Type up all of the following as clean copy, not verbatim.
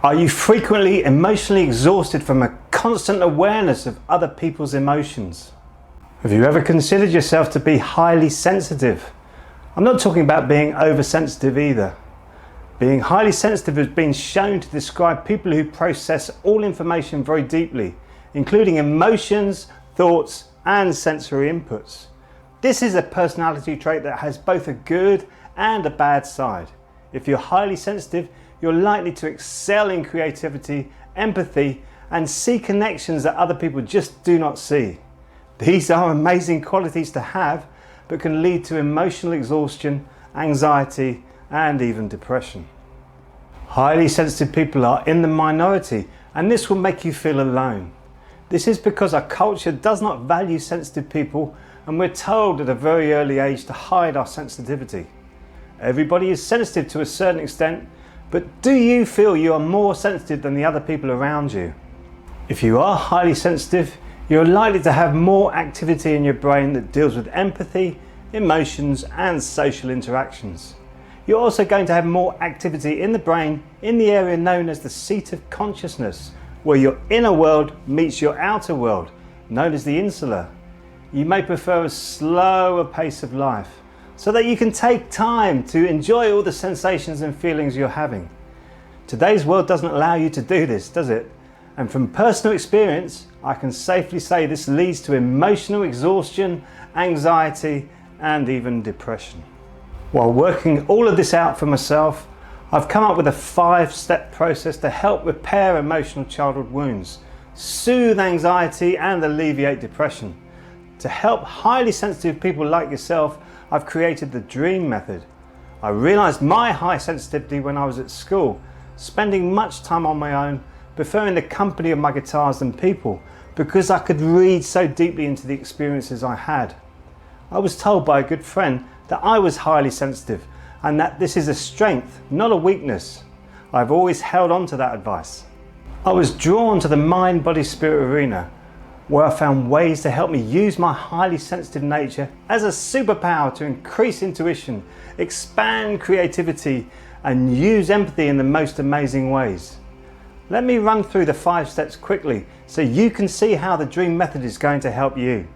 Are you frequently emotionally exhausted from a constant awareness of other people's emotions? Have you ever considered yourself to be highly sensitive? I'm not talking about being oversensitive either. Being highly sensitive has been shown to describe people who process all information very deeply, including emotions, thoughts, and sensory inputs. This is a personality trait that has both a good and a bad side. If you're highly sensitive, you're likely to excel in creativity, empathy, and see connections that other people just do not see. These are amazing qualities to have, but can lead to emotional exhaustion, anxiety, and even depression. Highly sensitive people are in the minority, and this will make you feel alone. This is because our culture does not value sensitive people, and we're told at a very early age to hide our sensitivity. Everybody is sensitive to a certain extent, but do you feel you are more sensitive than the other people around you? If you are highly sensitive, you're likely to have more activity in your brain that deals with empathy, emotions, and social interactions. You're also going to have more activity in the brain in the area known as the seat of consciousness, where your inner world meets your outer world, known as the insula. You may prefer a slower pace of life, so that you can take time to enjoy all the sensations and feelings you're having. Today's world doesn't allow you to do this, does it? And from personal experience, I can safely say this leads to emotional exhaustion, anxiety, and even depression. While working all of this out for myself, I've come up with a 5-step process to help repair emotional childhood wounds, soothe anxiety, and alleviate depression. To help highly sensitive people like yourself, I've created the DREAM method. I realized my high sensitivity when I was at school, spending much time on my own, preferring the company of my guitars than people, because I could read so deeply into the experiences I had. I was told by a good friend that I was highly sensitive and that this is a strength, not a weakness. I've always held on to that advice. I was drawn to the mind, body, spirit arena, where I found ways to help me use my highly sensitive nature as a superpower to increase intuition, expand creativity, and use empathy in the most amazing ways. Let me run through the 5 steps quickly so you can see how the DREAM method is going to help you.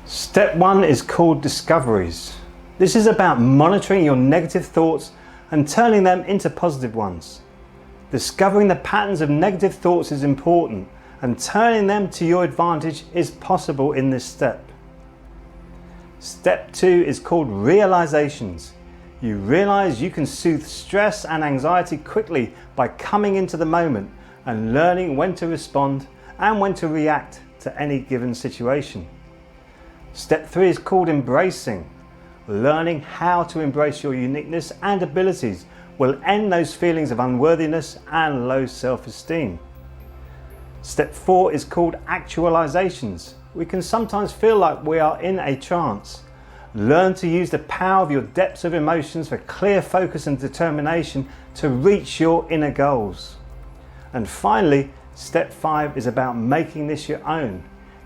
Step 1 is called discoveries. This is about monitoring your negative thoughts and turning them into positive ones. Discovering the patterns of negative thoughts is important, and turning them to your advantage is possible in this step. Step 2 is called realizations. You realize you can soothe stress and anxiety quickly by coming into the moment and learning when to respond and when to react to any given situation. Step 3 is called embracing. Learning how to embrace your uniqueness and abilities will end those feelings of unworthiness and low self-esteem. Step 4 is called actualizations. We can sometimes feel like we are in a trance. Learn to use the power of your depths of emotions for clear focus and determination to reach your inner goals. And finally, step 5 is about making this your own.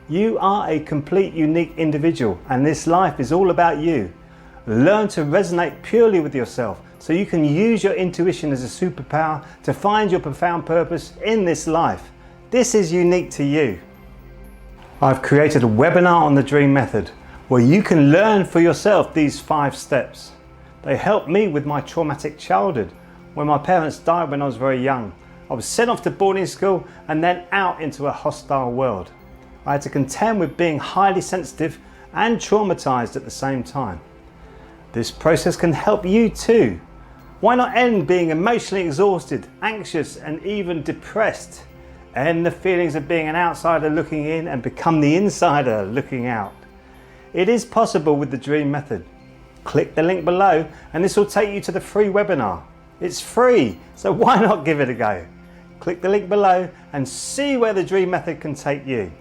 You are a complete, unique individual, and this life is all about you. Learn to resonate purely with yourself so you can use your intuition as a superpower to find your profound purpose in this life. This is unique to you. I've created a webinar on the DREAM method where you can learn for yourself these 5 steps. They helped me with my traumatic childhood. When my parents died when I was very young, I was sent off to boarding school and then out into a hostile world. I had to contend with being highly sensitive and traumatized at the same time. This process can help you too. Why not end being emotionally exhausted, anxious, and even depressed? End the feelings of being an outsider looking in and become the insider looking out. It is possible with the DREAM method. Click the link below and this will take you to the free webinar. It's free, so why not give it a go? Click the link below and see where the DREAM method can take you.